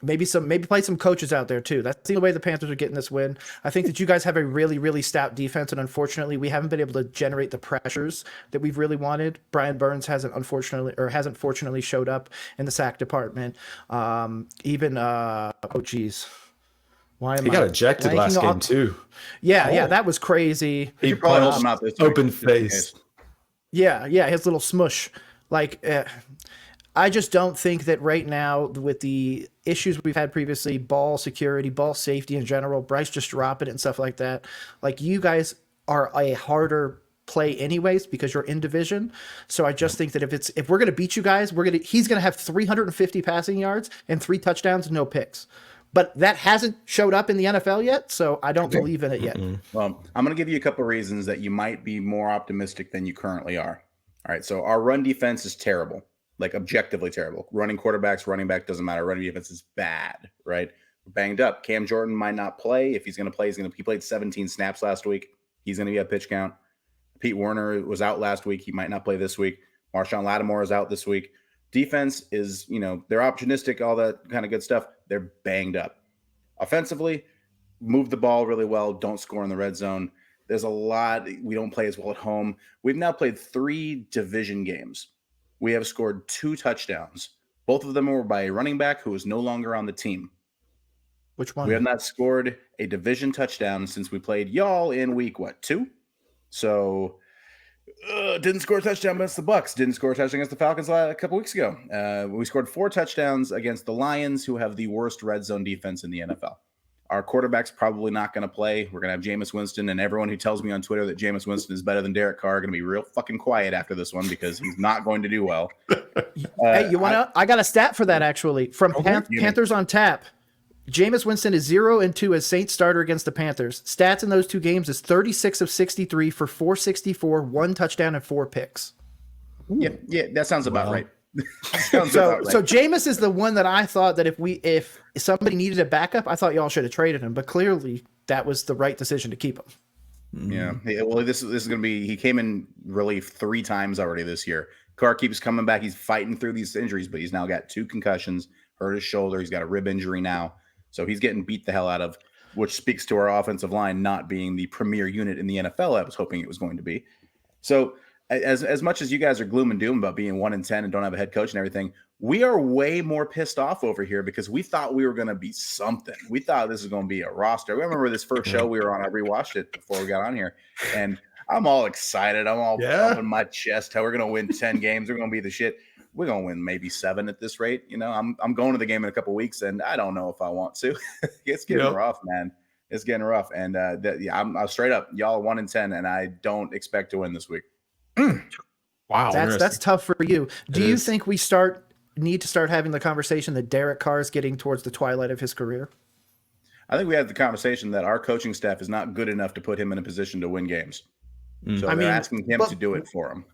Maybe play some coaches out there too. That's the way the Panthers are getting this win. I think that you guys have a really, really stout defense, and unfortunately, we haven't been able to generate the pressures that we've really wanted. Brian Burns hasn't fortunately showed up in the sack department. He got ejected last game too. Yeah, that was crazy. He probably come out this open face. Yeah, his little smush. I just don't think that right now, with the issues we've had previously, ball security, ball safety in general, Bryce just dropping it and stuff like that, like, you guys are a harder play anyways because you're in division. So I just think that if we're going to beat you guys, he's going to have 350 passing yards and 3 touchdowns and no picks. but that hasn't showed up in the NFL yet, so I don't believe in it yet. Well, I'm going to give you a couple of reasons that you might be more optimistic than you currently are. All right, so our run defense is terrible, like objectively terrible. Running quarterbacks, running back, doesn't matter. Running defense is bad, right? We're banged up. Cam Jordan might not play. If he's going to play, he played 17 snaps last week. He's going to be at pitch count. Pete Werner was out last week. He might not play this week. Marshawn Lattimore is out this week. Defense is, they're opportunistic, all that kind of good stuff. They're banged up. Offensively, move the ball really well. Don't score in the red zone. There's a lot. We don't play as well at home. We've now played 3 division games. We have scored 2 touchdowns. Both of them were by a running back who is no longer on the team. Which one? We have not scored a division touchdown since we played y'all in week, 2? So didn't score a touchdown against the Bucs. Didn't score a touchdown against the Falcons a couple weeks ago. We scored 4 touchdowns against the Lions, who have the worst red zone defense in the NFL. Our quarterback's probably not going to play. We're going to have Jameis Winston, and everyone who tells me on Twitter that Jameis Winston is better than Derek Carr are going to be real fucking quiet after this one because he's not going to do well. Hey, you want to? I got a stat for that actually from Panthers on Tap. Jameis Winston is 0-2 as Saints starter against the Panthers. Stats in those 2 games is 36 of 63 for 464, 1 touchdown and 4 picks. Yeah, that sounds about right. So Jameis is the one that I thought that if somebody needed a backup, I thought y'all should have traded him. But clearly, that was the right decision to keep him. Yeah. Well, this is going to be. He came in relief 3 times already this year. Carr keeps coming back. He's fighting through these injuries, but he's now got 2 concussions, hurt his shoulder. He's got a rib injury now. So he's getting beat the hell out of, which speaks to our offensive line not being the premier unit in the NFL I was hoping it was going to be. So as much as you guys are gloom and doom about being 1-10 and don't have a head coach and everything, we are way more pissed off over here because we thought we were going to be something. We thought this was going to be a roster. I remember this first show we were on. I rewatched it before we got on here, and I'm all excited. I'm all pumping my chest how we're going to win 10 games. We're going to be the shit. We're going to win maybe 7 at this rate. I'm going to the game in a couple of weeks, and I don't know if I want to. It's getting rough, man. It's getting rough. And I'm straight up. Y'all 1-10, and I don't expect to win this week. Wow. That's tough for you. Do you think we need to start having the conversation that Derek Carr is getting towards the twilight of his career? I think we had the conversation that our coaching staff is not good enough to put him in a position to win games. So they're asking him to do it for him.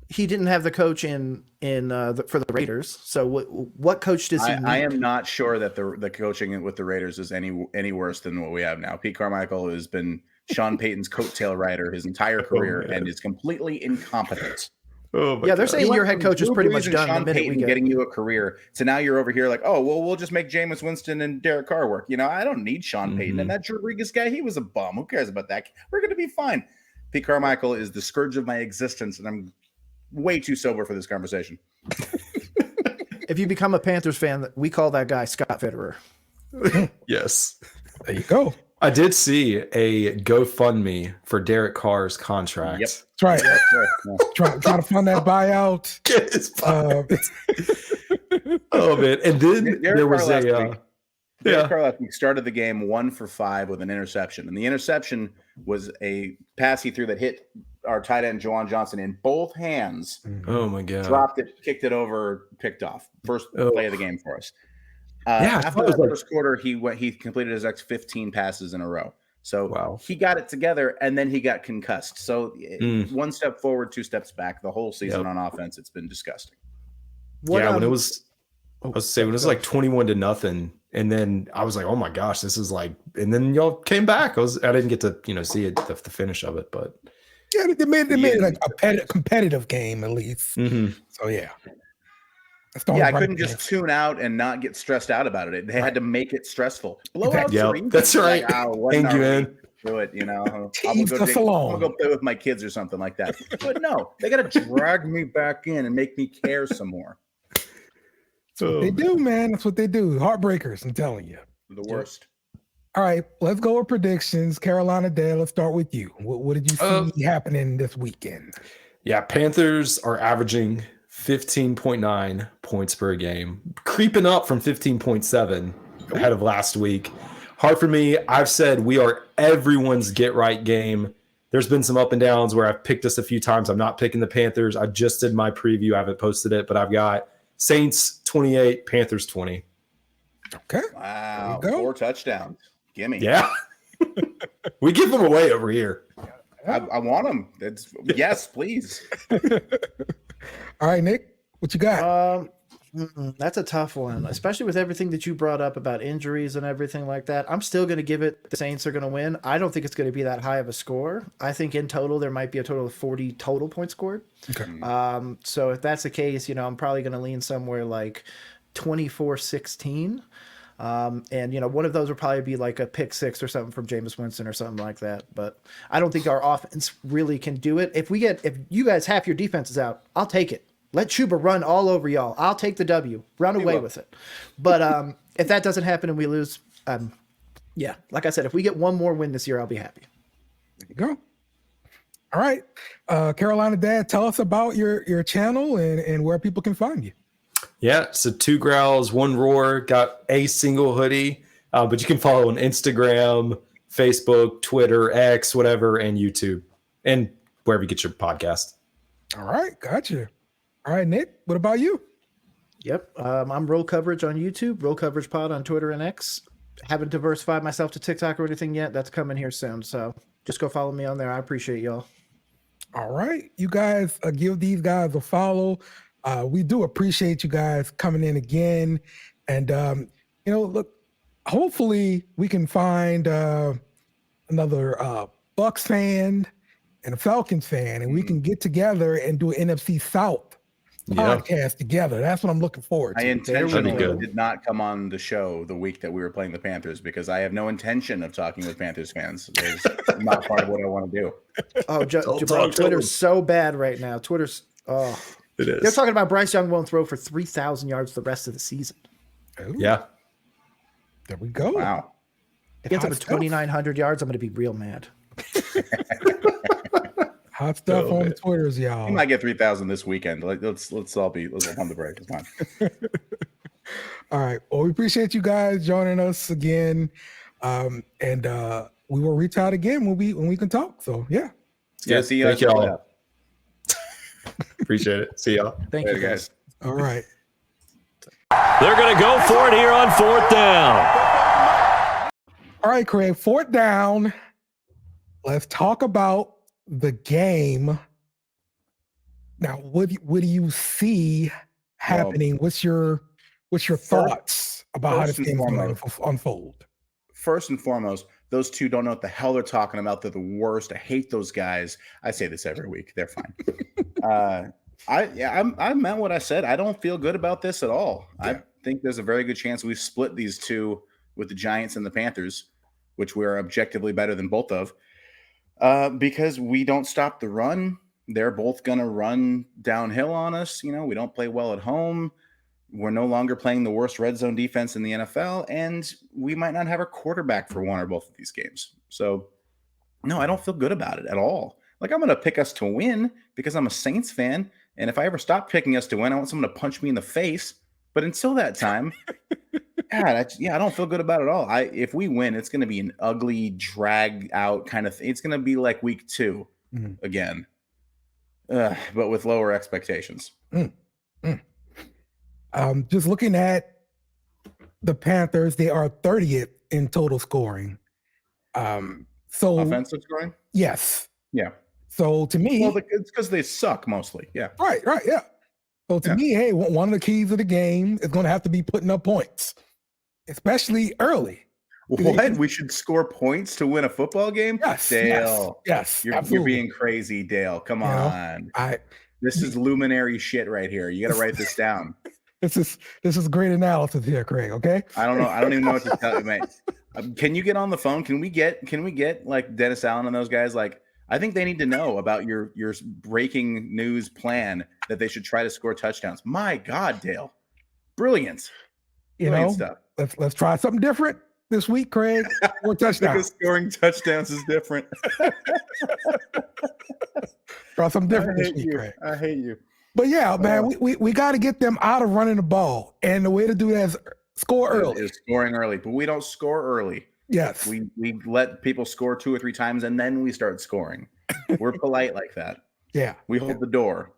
He didn't have the coach for the Raiders. So what coach does he need? I am not sure that the coaching with the Raiders is any worse than what we have now. Pete Carmichael has been Sean Payton's coattail rider his entire career and is completely incompetent. They're saying your head coach is pretty much done Sean the minute Payton we get getting you a career. So now you're over here like, oh, well, we'll just make Jameis Winston and Derek Carr work. I don't need Sean Payton. And that Drew Rodriguez guy, he was a bum. Who cares about that? We're going to be fine. Pete Carmichael is the scourge of my existence, and I'm way too sober for this conversation. If you become a Panthers fan, we call that guy Scott Fitterer. Yes. There you go. I did see a GoFundMe for Derek Carr's contract. Yep. That's right. Try to fund that buyout. Oh, man. And then there was Derek Carr last week started the game 1 for 5 with an interception. And the interception was a pass he threw that hit our tight end, Juwan Johnson, in both hands. Oh, my God. Dropped it, kicked it over, picked off. First play of the game for us. After the first quarter, he completed his next 15 passes in a row. So he got it together, and then he got concussed. So 1 step forward, 2 steps back. The whole season on offense, it's been disgusting. When it was like 21-0, and then I was like, oh my gosh, this is like, and then y'all came back. I didn't get to see it, the finish of it, but they made it like a competitive game at least. So yeah. I couldn't just tune out and not get stressed out about it. They had to make it stressful. That's right. Hang you in. Do it, I'll go play with my kids or something like that. But no, they got to drag me back in and make me care some more. That's what they do, man. That's what they do. Heartbreakers, I'm telling you. The worst. All right, let's go with predictions. Carolina Dale, let's start with you. What did you see happening this weekend? Yeah, Panthers are averaging 15.9 points per game, creeping up from 15.7 ahead of last week. Hard for me. I've said we are everyone's get-right game. There's been some up and downs where I've picked us a few times. I'm not picking the Panthers. I just did my preview. I haven't posted it, but I've got Saints 28, Panthers 20. Okay. Wow. There we go. 4 touchdowns. Gimme. Yeah. We give them away over here. I want them. Yes, please. All right, Nick, what you got? That's a tough one, especially with everything that you brought up about injuries and everything like that. I'm still going to give it the Saints are going to win. I don't think it's going to be that high of a score. I think in total there might be a total of 40 total points scored. Okay. So if that's the case, I'm probably going to lean somewhere like 24-16. And one of those would probably be like a pick 6 or something from Jameis Winston or something like that. But I don't think our offense really can do it. If you guys half your defenses out, I'll take it. Let Chuba run all over y'all. I'll take the W. Run away with it. But if that doesn't happen and we lose, yeah, like I said, if we get one more win this year, I'll be happy. There you go. All right. Carolina Dad, tell us about your channel and where people can find you. Yeah, so 2 growls, 1 roar, got a single hoodie, but you can follow on Instagram, Facebook, Twitter, X, whatever, and YouTube, and wherever you get your podcast. All right, gotcha. All right, Nick, what about you? Yep, I'm Roll Coverage on YouTube, Roll Coverage Pod on Twitter and X. Haven't diversified myself to TikTok or anything yet. That's coming here soon, so just go follow me on there. I appreciate y'all. All right, you guys give these guys a follow. We do appreciate you guys coming in again. And, look, hopefully we can find another Bucs fan and a Falcons fan, and we can get together and do an NFC South podcast together. That's what I'm looking forward to. I intentionally did not come on the show the week that we were playing the Panthers because I have no intention of talking with Panthers fans. It's not part of what I want to do. Oh, Jabron, Twitter's so bad right now. Twitter's, It is. They're talking about Bryce Young won't throw for 3,000 yards the rest of the season. Ooh. Yeah. There we go. Wow. If he gets up to 2,900 yards, I'm going to be real mad. Hot stuff on Twitters, y'all. We might get 3,000 this weekend. Let's all on the break. It's fine. All right. Well, we appreciate you guys joining us again. And we will reach out again when we can talk. So yeah. Yeah. See you. Thank y'all. Appreciate it. See y'all. Thank you, guys. All right. They're going to go for it here on 4th down. All right, Craig, 4th down. Let's talk about the game. Now, what do you see happening? What's your thoughts about how this game is going to unfold? First and foremost, those two don't know what the hell they're talking about. They're the worst. I hate those guys. I say this every week. They're fine. I meant what I said. I don't feel good about this at all. Yeah. I think there's a very good chance we split these two with the Giants and the Panthers, which we are objectively better than both of, because we don't stop the run. They're both going to run downhill on us. We don't play well at home. We're no longer playing the worst red zone defense in the NFL, and we might not have a quarterback for one or both of these games. So, no, I don't feel good about it at all. Like, I'm going to pick us to win because I'm a Saints fan, and if I ever stop picking us to win, I want someone to punch me in the face. But until that time, I don't feel good about it at all. If we win, it's going to be an ugly, drag out kind of thing. It's going to be like week 2 again, but with lower expectations. Just looking at the Panthers, they are 30th in total scoring. So offensive scoring? Yes. Yeah. So to me, well, it's because they suck mostly. Yeah. Right. Yeah. So to me, hey, one of the keys of the game is going to have to be putting up points, especially early. What? We should score points to win a football game? Yes. Dale. Yes. You're being crazy, Dale. Come on. This is luminary shit right here. You got to write this down. This is great analysis here, Craig. Okay. I don't know. I don't even know what to tell you, mate. Can you get on the phone? Can we get like Dennis Allen and those guys? Like, I think they need to know about your breaking news plan that they should try to score touchdowns. My God, Dale, brilliant. Stuff. Let's try something different this week, Craig. Or touchdowns. Because scoring touchdowns is different. Try something different this week, Craig. I hate you. But yeah, man, we got to get them out of running the ball, and the way to do that is score early. Is scoring early, but we don't score early. Yes, we let people score 2 or 3 times, and then we start scoring. We're polite like that. Yeah, we hold the door.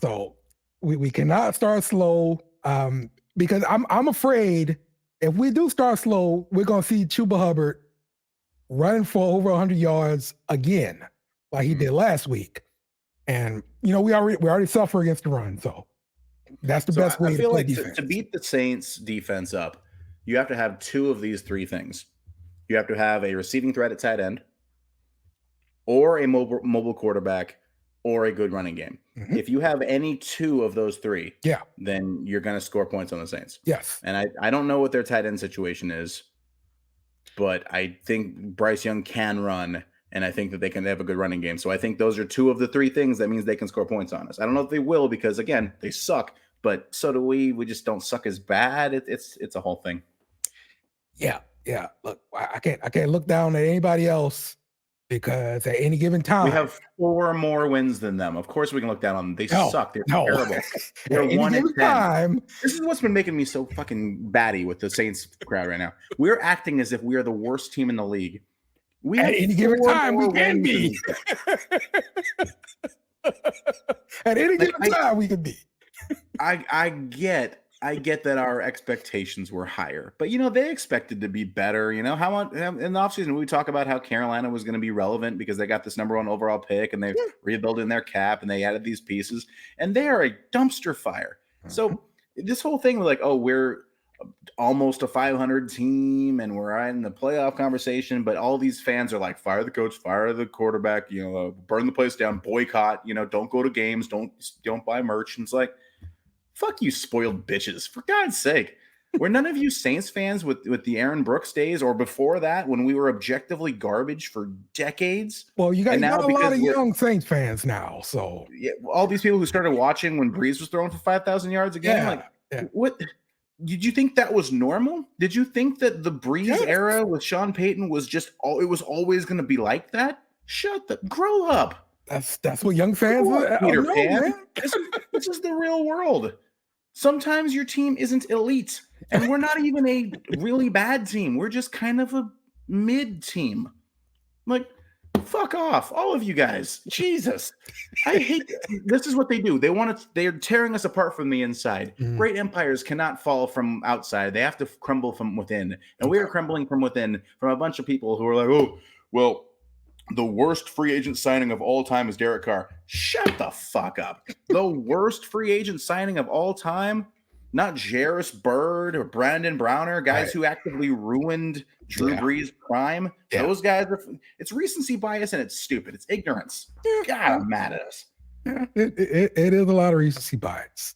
So we cannot start slow. because I'm afraid if we do start slow, we're gonna see Chuba Hubbard running for over 100 yards again, like he did last week. And we already suffer against the run, so that's the best way I to feel play like defense. To beat the Saints defense up, you have to have two of these three things. You have to have a receiving threat at tight end, or a mobile quarterback, or a good running game. Mm-hmm. If you have any two of those three, then you're going to score points on the Saints. Yes. And I don't know what their tight end situation is, but I think Bryce Young can run, and I think that they have a good running game. So I think those are two of the three things that means they can score points on us. I don't know if they will because, again, they suck, but so do we. We just don't suck as bad. It's a whole thing. Yeah. Look, I can't look down at anybody else because at any given time we have 4 more wins than them. Of course, we can look down on them. They suck. They're terrible. They're 1-10. This is what's been making me so fucking batty with the Saints crowd right now. We're acting as if we are the worst team in the league. We at have any given 4 time we more can wins be. than At any given time we can be. I get that our expectations were higher, but they expected to be better. How in the offseason we talk about how Carolina was going to be relevant because they got this number 1 overall pick and they're rebuilding their cap and they added these pieces and they are a dumpster fire. So this whole thing like, oh, we're almost a 500 team and we're in the playoff conversation, but all these fans are like, fire the coach, fire the quarterback, burn the place down, boycott, don't go to games, don't buy merch. And it's like, fuck you, spoiled bitches. For God's sake. Were none of you Saints fans with the Aaron Brooks days or before that when we were objectively garbage for decades? Well, you got a lot of young Saints fans now. So all these people who started watching when Breeze was throwing for 5,000 yards a game. What? Did you think that was normal? Did you think that the Breeze era with Sean Payton was it was always going to be like that? Grow up. That's what young fans are. Peter Pan. This is the real world. Sometimes your team isn't elite, and we're not even a really bad team. We're just kind of a mid team. Like, fuck off, all of you guys. Jesus, I hate. This is what they do. They're tearing us apart from the inside. Great empires cannot fall from outside. They have to crumble from within, and we are crumbling from within from a bunch of people who are like, oh, well. The worst free agent signing of all time is Derek Carr. Shut the fuck up. The worst free agent signing of all time? Not Jarris Bird or Brandon Browner, guys who actively ruined Drew Brees' prime. Those guys it's recency bias and it's stupid. It's ignorance. God, I'm mad at us. Yeah, it is a lot of recency bias.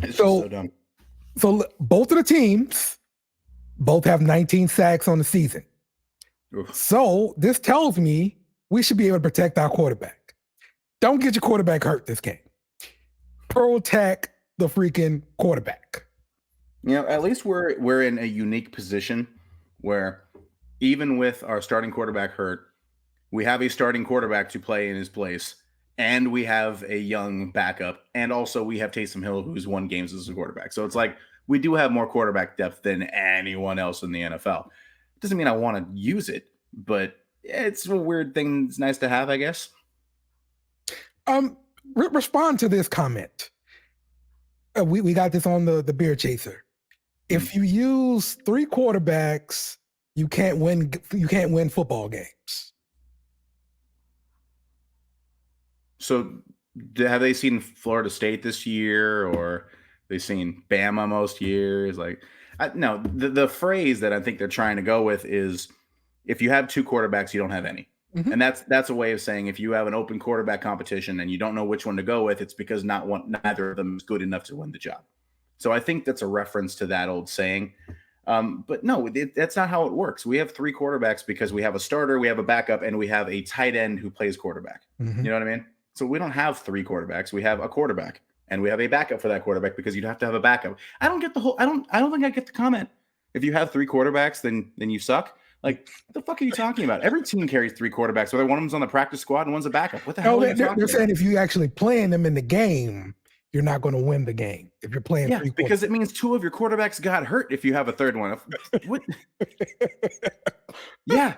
It's so dumb. So both of the teams both have 19 sacks on the season. Oof. So this tells me we should be able to protect our quarterback. Don't get your quarterback hurt this game. Protect the freaking quarterback. At least we're in a unique position where even with our starting quarterback hurt, we have a starting quarterback to play in his place, and we have a young backup, and also we have Taysom Hill, who's won games as a quarterback. So it's like we do have more quarterback depth than anyone else in the NFL. Doesn't mean I want to use it, but it's a weird thing. It's nice to have, I guess. Respond to this comment. We got this on the Beer Chaser. If you use 3 quarterbacks, you can't win football games. So have they seen Florida State this year, or they seen Bama most years? Like, no, the phrase that I think they're trying to go with is if you have 2 quarterbacks, you don't have any. Mm-hmm. And that's a way of saying if you have an open quarterback competition and you don't know which one to go with, it's because neither of them is good enough to win the job. So I think that's a reference to that old saying. But no, that's not how it works. We have 3 quarterbacks because we have a starter, we have a backup, and we have a tight end who plays quarterback. Mm-hmm. You know what I mean? So we don't have 3 quarterbacks. We have a quarterback. And we have a backup for that quarterback because you'd have to have a backup. I don't get I don't think I get the comment. If you have 3 quarterbacks, then you suck. Like, what the fuck are you talking about? Every team carries 3 quarterbacks, whether one of them's on the practice squad and one's a backup. What the hell are you talking about? They're saying if you actually playing them in the game, you're not going to win the game. If you're playing 3 because it means 2 of your quarterbacks got hurt if you have a third one. What? Yeah.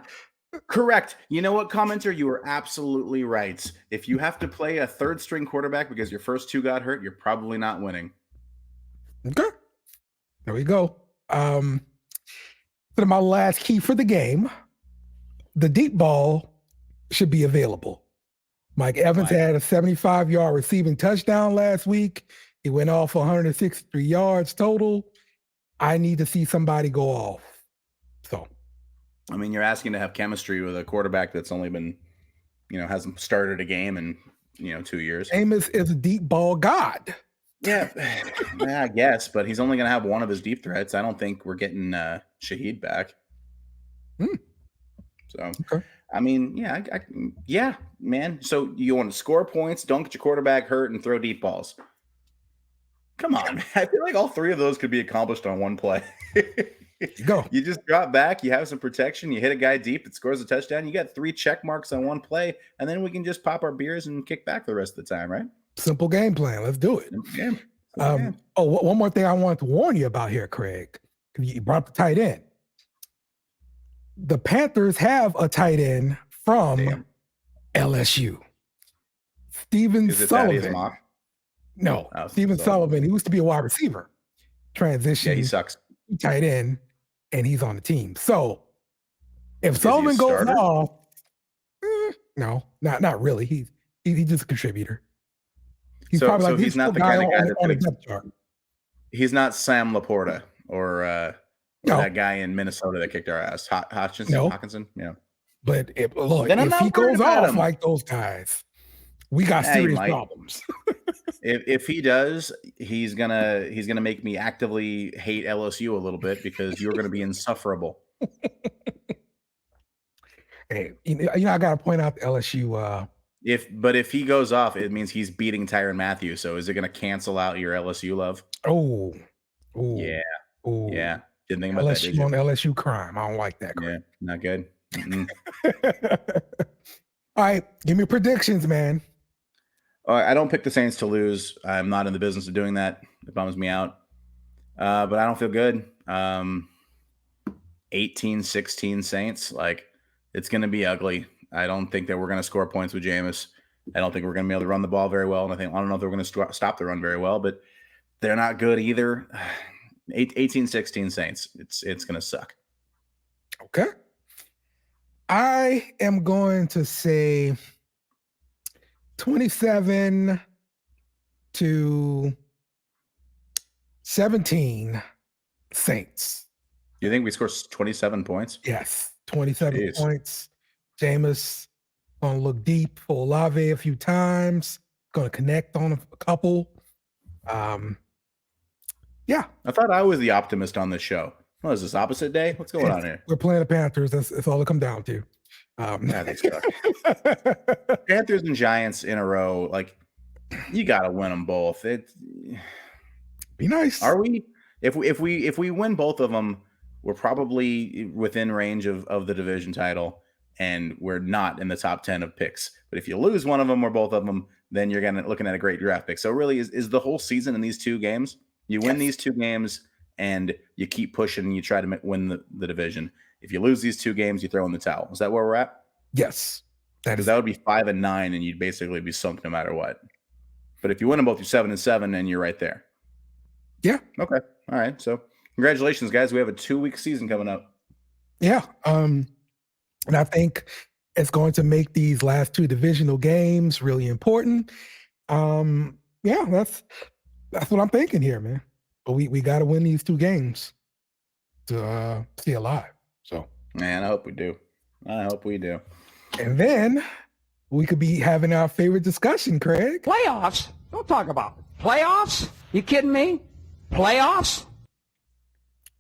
Correct. You know what, commenter? You are absolutely right. If you have to play a 3rd string quarterback because your first 2 got hurt, you're probably not winning. Okay. There we go. So my last key for the game, the deep ball should be available. Mike Evans had a 75-yard receiving touchdown last week. He went off 163 yards total. I need to see somebody go off. So, I mean, you're asking to have chemistry with a quarterback that's only been, hasn't started a game in, 2 years. Amos is a deep ball god. Yeah, I guess, but he's only going to have one of his deep threats. I don't think we're getting Shaheed back. So, okay. I mean, yeah, man. So you want to score points, don't get your quarterback hurt, and throw deep balls. Come on, man. I feel like all three of those could be accomplished on one play. Go. You just drop back, you have some protection, you hit a guy deep, it scores a touchdown. You got 3 check marks on one play, and then we can just pop our beers and kick back the rest of the time, right? Simple game plan. Let's do it. Simple game. One more thing I wanted to warn you about here, Craig. You brought up the tight end. The Panthers have a tight end from LSU. Steven Sullivan. No, Steven Sullivan. He used to be a wide receiver. Transition. Yeah, he sucks. Tight end, and he's on the team. So if Sullivan goes off, no, not really. He's just a contributor. He's probably he's not the kind of guy on the depth chart. He's not Sam Laporta or that guy in Minnesota that kicked our ass. Hawkinson. Yeah. But if he goes off like those guys, we got serious problems. If he does, he's gonna make me actively hate LSU a little bit because you're gonna be insufferable. Hey, I gotta point out the LSU. If he goes off, it means he's beating Tyrann Mathieu. So is it gonna cancel out your LSU love? Oh, yeah. Oh, yeah. Didn't think about LSU that. Did you? On LSU crime. I don't like that. Yeah, not good. All right, give me predictions, man. I don't pick the Saints to lose. I'm not in the business of doing that. It bums me out. But I don't feel good. 18-16 Saints. Like, it's going to be ugly. I don't think that we're going to score points with Jameis. I don't think we're going to be able to run the ball very well. And I don't know if they're going to stop the run very well, but they're not good either. 18-16 Saints. It's going to suck. Okay. I am going to say 27-17 Saints. You think we score 27 points? Yes, 27 points. Jameis going to look deep for Olave a few times. Going to connect on a couple. Yeah. I thought I was the optimist on this show. What is this, opposite day? What's going on here? We're playing the Panthers. That's all it come down to. They suck. Panthers and Giants in a row. Like, you got to win them both. Be nice. Are we? If we win both of them, we're probably within range of the division title, and we're not in the top 10 of picks. But if you lose one of them or both of them, then you're looking at a great draft pick. So really, is the whole season in these 2 games? You win these 2 games, and you keep pushing, and you try to win the division. If you lose these 2 games, you throw in the towel. Is that where we're at? Yes. That would be 5-9, and you'd basically be sunk no matter what. But if you win them both, you're 7-7, and you're right there. Yeah. Okay. All right. So congratulations, guys. We have a 2-week season coming up. Yeah. And I think it's going to make these last 2 divisional games really important. Yeah, that's what I'm thinking here, man. But we got to win these 2 games to stay alive. So, man, I hope we do. And then we could be having our favorite discussion, Craig. Playoffs? Don't talk about it. Playoffs? You kidding me? Playoffs?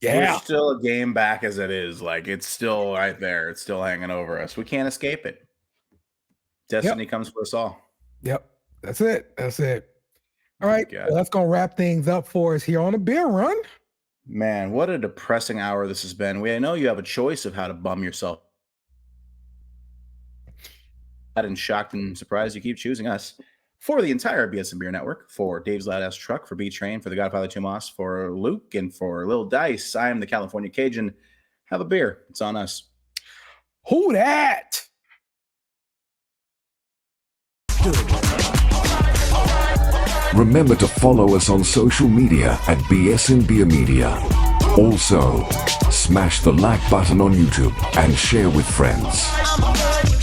Yeah. We're still a game back as it is. Like, it's still right there. It's still hanging over us. We can't escape it. Destiny comes for us all. Yep. That's it. All right. Well, that's going to wrap things up for us here on the Beer Run. Man, what a depressing hour this has been. I know you have a choice of how to bum yourself. And shocked and surprised you keep choosing us. For the entire BS and Beer Network, for Dave's Loud Ass Truck, for B-Train, for the Godfather Tomas, for Luke, and for Lil Dice, I am the California Cajun. Have a beer. It's on us. Who that? Remember to follow us on social media at bsnbeer Media. Also, smash the like button on YouTube and share with friends.